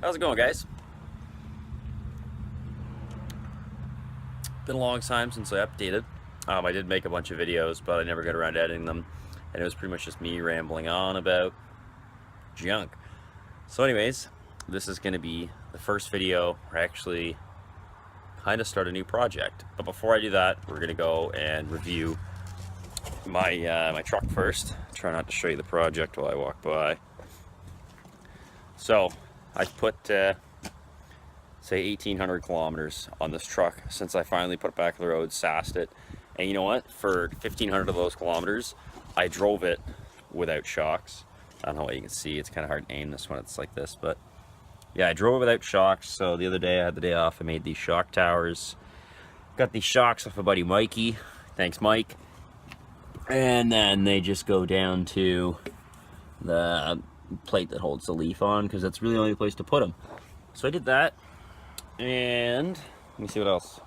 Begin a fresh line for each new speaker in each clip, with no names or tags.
How's it going, guys? Been a long time since I updated. I did make a bunch of videos, but I never got around to editing them, and it was pretty much just me rambling on about junk. So anyways, this is going to be the first video where I actually kind of start a new project. But before I do that, we're going to go and review my truck first. Try not to show you the project while I walk by. So I put say 1,800 kilometers on this truck since I finally put it back on the road, sassed it. And you know what? For 1,500 of those kilometers, I drove it without shocks. I don't know what you can see. It's kind of hard to aim this when it's like this, but yeah, I drove it without shocks. So the other day I had the day off. I made these shock towers. Got these shocks off my buddy Mikey. Thanks, Mike. And then they just go down to the plate that holds the leaf on, because that's really the only place to put them. So I did that, and let me see what else.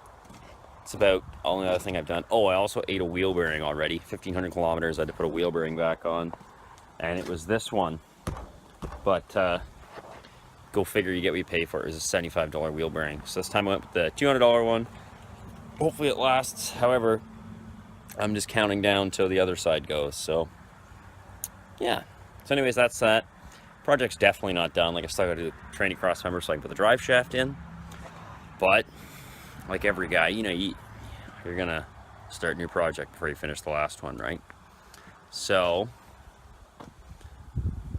It's about the only other thing I've done. Oh, I also ate a wheel bearing already. 1,500 kilometers, I had to put a wheel bearing back on, and it was this one. But go figure, you get what you pay for. It was a $75 wheel bearing. So this time I went with the $200 one. Hopefully it lasts. However, I'm just counting down till the other side goes. So yeah. So anyways, that's that. Project's definitely not done. Like, I still got to do the training cross member so I can put the drive shaft in. But like every guy, you know, you're gonna start a new project before you finish the last one, right? So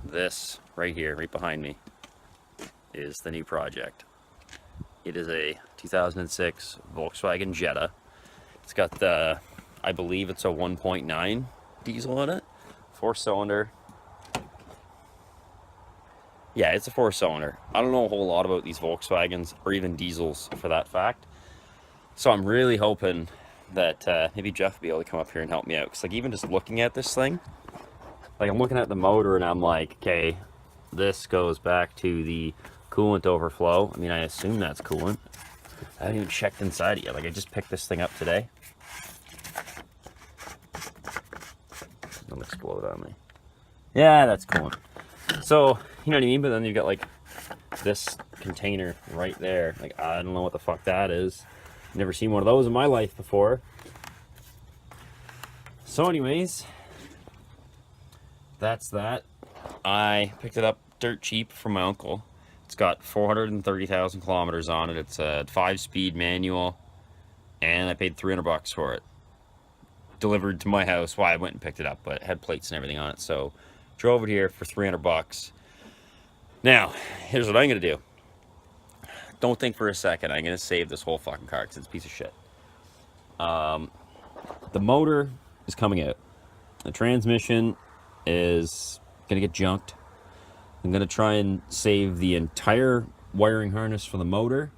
this right here, right behind me, is the new project. It is a 2006 Volkswagen Jetta. It's got the, I believe it's a 1.9 diesel in it, 4-cylinder. Yeah, it's a 4-cylinder. I don't know a whole lot about these Volkswagens, or even diesels for that fact. So I'm really hoping that maybe Jeff will be able to come up here and help me out. Because like, even just looking at this thing, like, I'm looking at the motor and I'm like, okay, this goes back to the coolant overflow. I mean, I assume that's coolant. I haven't even checked inside it yet. Like, I just picked this thing up today. Don't explode on me. Yeah, that's coolant. So, you know what I mean? But then you've got like this container right there. Like, I don't know what the fuck that is. Never seen one of those in my life before. So anyways, that's that. I picked it up dirt cheap from my uncle. It's got 430,000 kilometers on it. It's a 5-speed manual, and I paid $300 for it. Delivered to my house. Well, I went and picked it up, but it had plates and everything on it. So drove it here for $300. Now, here's what I'm gonna do. Don't think for a second I'm gonna save this whole fucking car, because it's a piece of shit. The motor is coming out. The transmission is gonna get junked. I'm gonna try and save the entire wiring harness for the motor.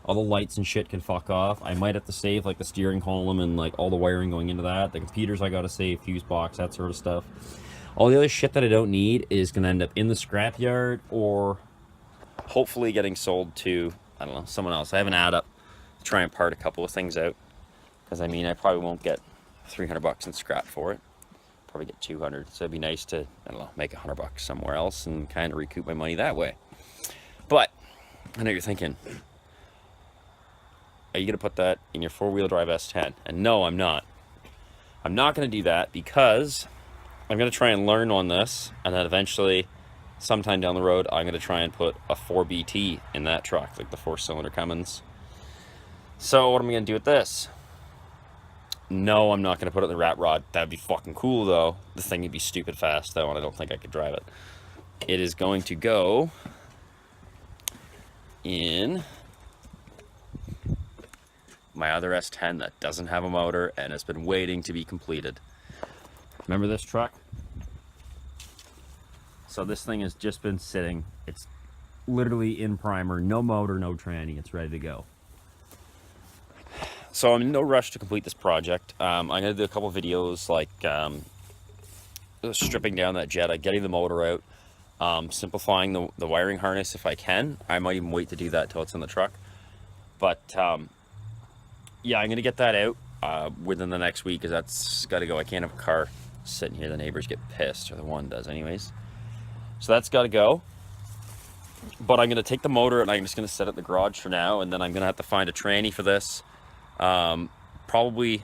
All the lights and shit can fuck off. I might have to save like the steering column and like all the wiring going into that. The computers I gotta save, fuse box, that sort of stuff. All the other shit that I don't need is gonna end up in the scrapyard, or hopefully getting sold to, I don't know, someone else. I have an add up to try and part a couple of things out, because I mean, I probably won't get $300 in scrap for it. Probably get 200. So it'd be nice to, I don't know, make $100 somewhere else and kind of recoup my money that way. But I know you're thinking, are you gonna put that in your 4-wheel drive S10? And no, I'm not. I'm not gonna do that, because I'm gonna try and learn on this, and then eventually, sometime down the road, I'm gonna try and put a 4BT in that truck, like the 4-cylinder Cummins. So what am I gonna do with this? No, I'm not gonna put it in the rat rod. That'd be fucking cool though. The thing would be stupid fast though, and I don't think I could drive it. It is going to go in my other S10 that doesn't have a motor and has been waiting to be completed. Remember this truck? So this thing has just been sitting. It's literally in primer, no motor, no tranny. It's ready to go. So I'm in no rush to complete this project. I'm gonna do a couple videos like stripping down that Jetta, getting the motor out, simplifying the wiring harness if I can. I might even wait to do that till it's in the truck. But yeah, I'm gonna get that out within the next week, because that's gotta go. I can't have a car sitting here. The neighbors get pissed, or the one does anyways. So that's got to go. But I'm gonna take the motor and I'm just gonna set it in the garage for now, and then I'm gonna have to find a tranny for this. Probably,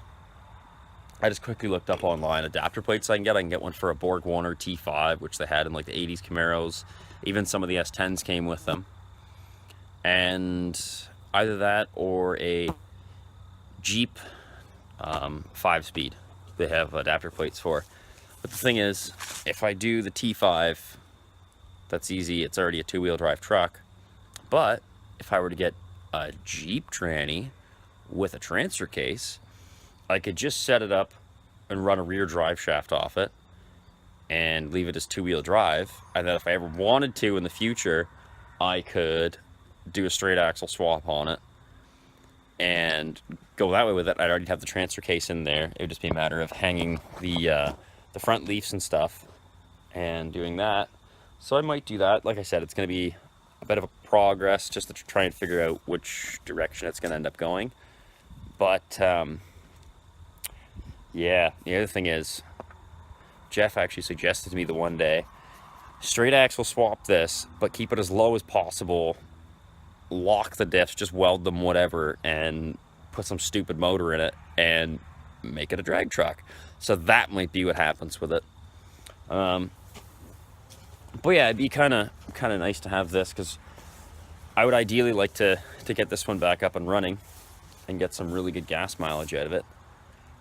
I just quickly looked up online adapter plates I can get. I can get one for a Borg Warner T5, which they had in like the 80s Camaros. Even some of the S10s came with them. And either that or a Jeep 5-speed they have adapter plates for. But the thing is, if I do the T5, that's easy. It's already a 2-wheel drive truck. But if I were to get a Jeep tranny with a transfer case, I could just set it up and run a rear drive shaft off it and leave it as 2-wheel drive. And then if I ever wanted to in the future, I could do a straight axle swap on it and go that way with it. I'd already have the transfer case in there. It would just be a matter of hanging the front leaves and stuff and doing that. So I might do that. Like I said, it's going to be a bit of a progress just to try and figure out which direction it's going to end up going. But yeah, the other thing is, Jeff actually suggested to me the one day, straight axle swap this, but keep it as low as possible, lock the diffs, just weld them, whatever, and put some stupid motor in it and make it a drag truck. So that might be what happens with it. But yeah, it'd be kind of nice to have this, because I would ideally like to get this one back up and running and get some really good gas mileage out of it.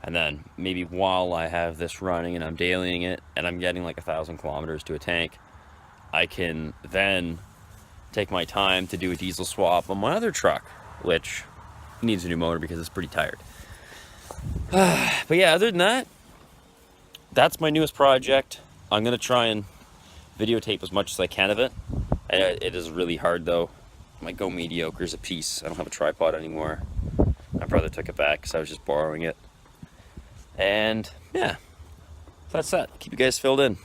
And then maybe while I have this running and I'm dailying it and I'm getting like 1,000 kilometers to a tank, I can then take my time to do a diesel swap on my other truck, which needs a new motor because it's pretty tired. But yeah, other than that, that's my newest project. I'm going to try and videotape as much as I can of it. It is really hard though. My Go Mediocre is a piece. I don't have a tripod anymore. My brother took it back because I was just borrowing it. And yeah, that's that. Keep you guys filled in.